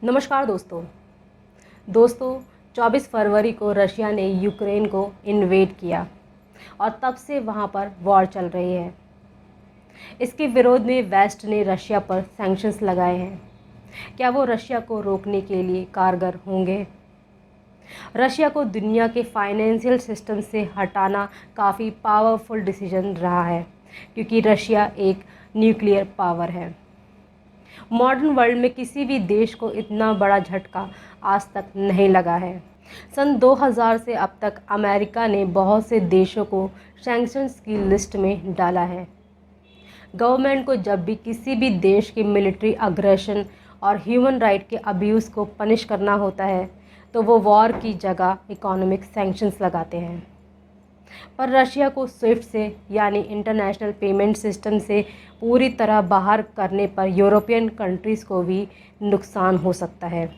नमस्कार दोस्तों 24 फरवरी को रशिया ने यूक्रेन को इन्वेड किया और तब से वहां पर वॉर चल रही है। इसके विरोध में वेस्ट ने रशिया पर सैंक्शंस लगाए हैं। क्या वो रशिया को रोकने के लिए कारगर होंगे? रशिया को दुनिया के फाइनेंशियल सिस्टम से हटाना काफ़ी पावरफुल डिसीजन रहा है, क्योंकि रशिया एक न्यूक्लियर पावर है। मॉडर्न वर्ल्ड में किसी भी देश को इतना बड़ा झटका आज तक नहीं लगा है। सन 2000 से अब तक अमेरिका ने बहुत से देशों को सैंक्शंस की लिस्ट में डाला है। गवर्नमेंट को जब भी किसी भी देश के मिलिट्री अग्रेशन और ह्यूमन राइट के अब्यूज़ को पनिश करना होता है तो वो वॉर की जगह इकोनॉमिक सैंक्शंस लगाते हैं। पर रशिया को स्विफ्ट से यानी इंटरनेशनल पेमेंट सिस्टम से पूरी तरह बाहर करने पर यूरोपियन कंट्रीज़ को भी नुकसान हो सकता है।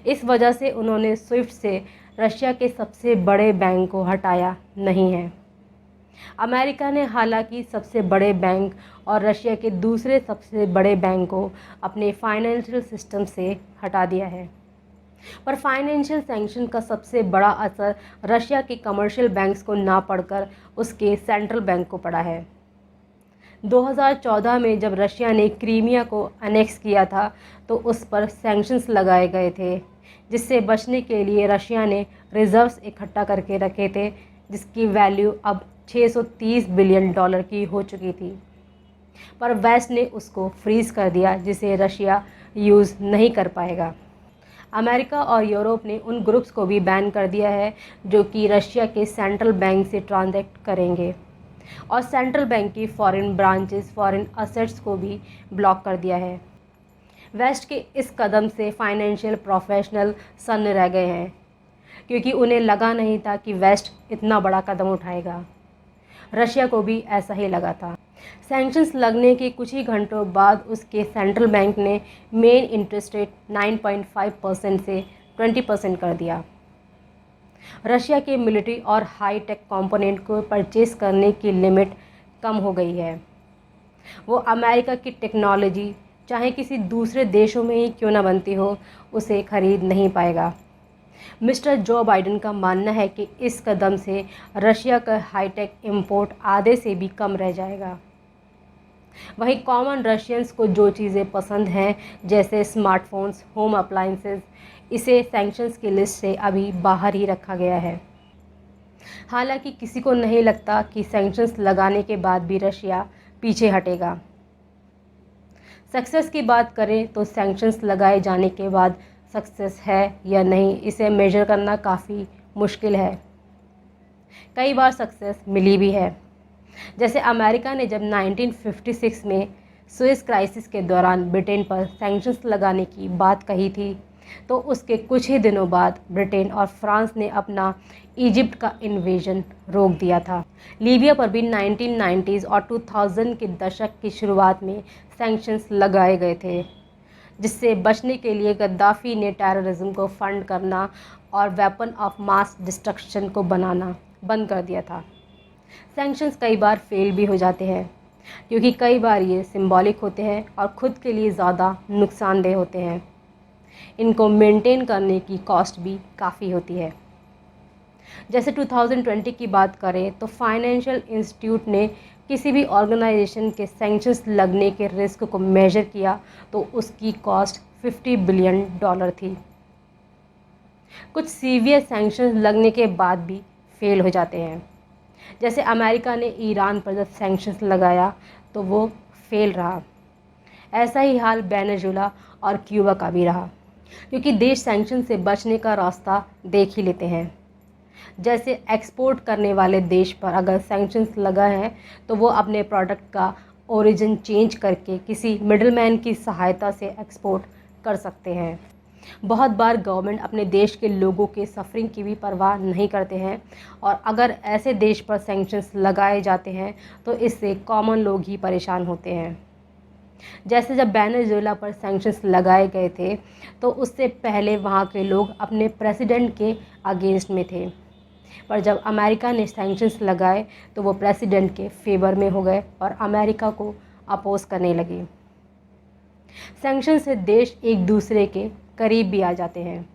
इस वजह से उन्होंने स्विफ्ट से रशिया के सबसे बड़े बैंक को हटाया नहीं है। अमेरिका ने हालांकि सबसे बड़े बैंक और रशिया के दूसरे सबसे बड़े बैंक को अपने फाइनेंशियल सिस्टम से हटा दिया है। पर फाइनेंशियल सैंक्शन का सबसे बड़ा असर रशिया के कमर्शियल बैंक्स को ना पड़कर उसके सेंट्रल बैंक को पड़ा है। 2014 में जब रशिया ने क्रीमिया को अनेक्स किया था तो उस पर सैंक्शंस लगाए गए थे, जिससे बचने के लिए रशिया ने रिजर्व्स इकट्ठा करके रखे थे, जिसकी वैल्यू अब $630 बिलियन की हो चुकी थी। पर वेस्ट ने उसको फ्रीज़ कर दिया, जिसे रशिया यूज़ नहीं कर पाएगा। अमेरिका और यूरोप ने उन ग्रुप्स को भी बैन कर दिया है जो कि रशिया के सेंट्रल बैंक से ट्रांजैक्ट करेंगे, और सेंट्रल बैंक की फॉरेन ब्रांचेस, फॉरेन असेट्स को भी ब्लॉक कर दिया है। वेस्ट के इस कदम से फाइनेंशियल प्रोफेशनल सन्न रह गए हैं, क्योंकि उन्हें लगा नहीं था कि वेस्ट इतना बड़ा कदम उठाएगा। रशिया को भी ऐसा ही लगा था। सैंक्शंस लगने के कुछ ही घंटों बाद उसके सेंट्रल बैंक ने मेन इंटरेस्ट रेट 9.5% से 20% कर दिया। रशिया के मिलिट्री और हाई टेक कंपोनेंट को परचेस करने की लिमिट कम हो गई है। वो अमेरिका की टेक्नोलॉजी चाहे किसी दूसरे देशों में ही क्यों ना बनती हो, उसे खरीद नहीं पाएगा। मिस्टर जो बाइडेन का मानना है कि इस कदम से रशिया का हाईटेक इंपोर्ट आधे से भी कम रह जाएगा। वहीं कॉमन रशियंस को जो चीज़ें पसंद हैं, जैसे स्मार्टफोन्स, होम अप्लाइंसेस, इसे सैंक्शंस की लिस्ट से अभी बाहर ही रखा गया है। हालांकि किसी को नहीं लगता कि सैंक्शंस लगाने के बाद भी रशिया पीछे हटेगा। सक्सेस की बात करें तो सैंक्शंस लगाए जाने के बाद सक्सेस है या नहीं, इसे मेजर करना काफ़ी मुश्किल है। कई बार सक्सेस मिली भी है। जैसे अमेरिका ने जब 1956 में सुएज क्राइसिस के दौरान ब्रिटेन पर सैंक्शंस लगाने की बात कही थी, तो उसके कुछ ही दिनों बाद ब्रिटेन और फ्रांस ने अपना इजिप्ट का इन्वेजन रोक दिया था। लीबिया पर भी 1990s और 2000 के दशक की शुरुआत में सैंक्शंस लगाए गए थे, जिससे बचने के लिए गद्दाफ़ी ने टेररिज्म को फंड करना और वेपन ऑफ मास डिस्ट्रक्शन को बनाना बंद कर दिया था। सैंक्शंस कई बार फेल भी हो जाते हैं, क्योंकि कई बार ये सिंबॉलिक होते हैं और ख़ुद के लिए ज़्यादा नुकसानदेह होते हैं। इनको मेंटेन करने की कॉस्ट भी काफ़ी होती है। जैसे 2020 की बात करें तो फाइनेंशियल इंस्टीट्यूट ने किसी भी ऑर्गेनाइजेशन के सैंक्शंस लगने के रिस्क को मेजर किया तो उसकी कॉस्ट $50 बिलियन थी। कुछ सीवियर सैंक्शंस लगने के बाद भी फेल हो जाते हैं। जैसे अमेरिका ने ईरान पर जब सैंक्शंस लगाया तो वो फेल रहा। ऐसा ही हाल वेनेजुएला और क्यूबा का भी रहा, क्योंकि देश सैंक्शन से बचने का रास्ता देख ही लेते हैं। जैसे एक्सपोर्ट करने वाले देश पर अगर सैंक्शंस लगा है तो वो अपने प्रोडक्ट का ओरिजिन चेंज करके किसी मिडलमैन की सहायता से एक्सपोर्ट कर सकते हैं। बहुत बार गवर्नमेंट अपने देश के लोगों के सफरिंग की भी परवाह नहीं करते हैं, और अगर ऐसे देश पर सैंक्शंस लगाए जाते हैं तो इससे कॉमन लोग ही परेशान होते हैं। जैसे जब वेनेजुएला पर सैंक्शंस लगाए गए थे तो उससे पहले वहाँ के लोग अपने प्रेसिडेंट के अगेंस्ट में थे, पर जब अमेरिका ने सैंक्शंस लगाए तो वो प्रेसिडेंट के फेवर में हो गए और अमेरिका को अपोज करने लगे। सैंक्शन से देश एक दूसरे के करीब भी आ जाते हैं,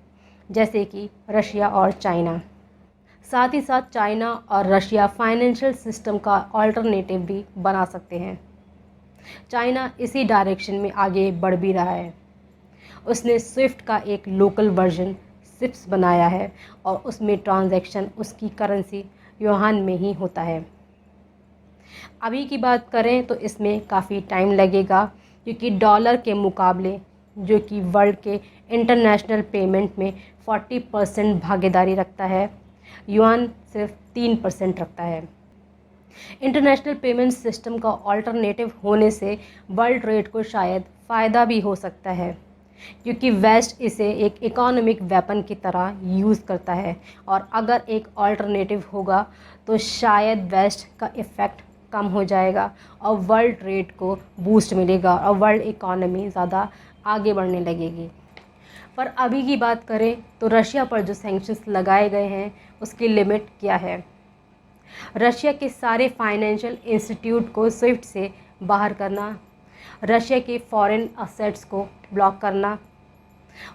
जैसे कि रशिया और चाइना। साथ ही साथ चाइना और रशिया फाइनेंशियल सिस्टम का ऑल्टरनेटिव भी बना सकते हैं। चाइना इसी डायरेक्शन में आगे बढ़ भी रहा है। उसने स्विफ्ट का एक लोकल वर्जन सिप्स बनाया है और उसमें ट्रांजैक्शन उसकी करेंसी युआन में ही होता है। अभी की बात करें तो इसमें काफ़ी टाइम लगेगा, क्योंकि डॉलर के मुकाबले जो कि वर्ल्ड के इंटरनेशनल पेमेंट में 40% भागीदारी रखता है, युआन सिर्फ 3% रखता है। इंटरनेशनल पेमेंट सिस्टम का ऑल्टरनेटिव होने से वर्ल्ड ट्रेड को शायद फ़ायदा भी हो सकता है, क्योंकि वेस्ट इसे एक इकोनॉमिक वेपन की तरह यूज़ करता है, और अगर एक ऑल्टरनेटिव होगा तो शायद वेस्ट का इफ़ेक्ट कम हो जाएगा और वर्ल्ड ट्रेड को बूस्ट मिलेगा और वर्ल्ड इकोनॉमी ज़्यादा आगे बढ़ने लगेगी। पर अभी की बात करें तो रशिया पर जो सैंक्शंस लगाए गए हैं उसकी लिमिट क्या है? रशिया के सारे फाइनेंशियल इंस्टीट्यूट को स्विफ्ट से बाहर करना, रशिया के फॉरेन असेट्स को ब्लॉक करना,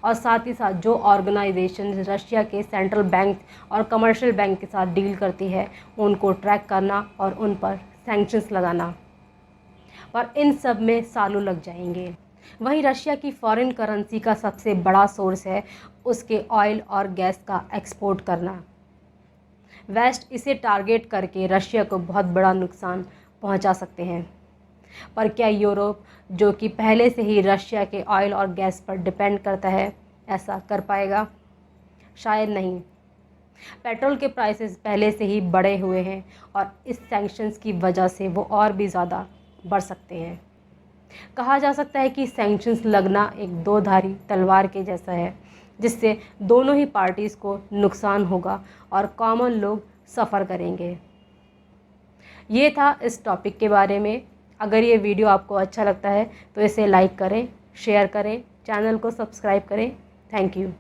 और साथ ही साथ जो ऑर्गेनाइजेशन रशिया के सेंट्रल बैंक और कमर्शियल बैंक के साथ डील करती है उनको ट्रैक करना और उन पर सैंक्शंस लगाना। पर इन सब में सालों लग जाएंगे। वहीं रशिया की फॉरेन करेंसी का सबसे बड़ा सोर्स है उसके ऑयल और गैस का एक्सपोर्ट करना। वेस्ट इसे टारगेट करके रशिया को बहुत बड़ा नुकसान पहुंचा सकते हैं। पर क्या यूरोप, जो कि पहले से ही रशिया के ऑयल और गैस पर डिपेंड करता है, ऐसा कर पाएगा? शायद नहीं। पेट्रोल के प्राइसेस पहले से ही बढ़े हुए हैं और इस सैंक्शंस की वजह से वो और भी ज़्यादा बढ़ सकते हैं। कहा जा सकता है कि सैंक्शंस लगना एक दो धारी तलवार के जैसा है, जिससे दोनों ही पार्टीज़ को नुकसान होगा और कॉमन लोग सफ़र करेंगे। ये था इस टॉपिक के बारे में। अगर ये वीडियो आपको अच्छा लगता है तो इसे लाइक करें, शेयर करें, चैनल को सब्सक्राइब करें। Thank you.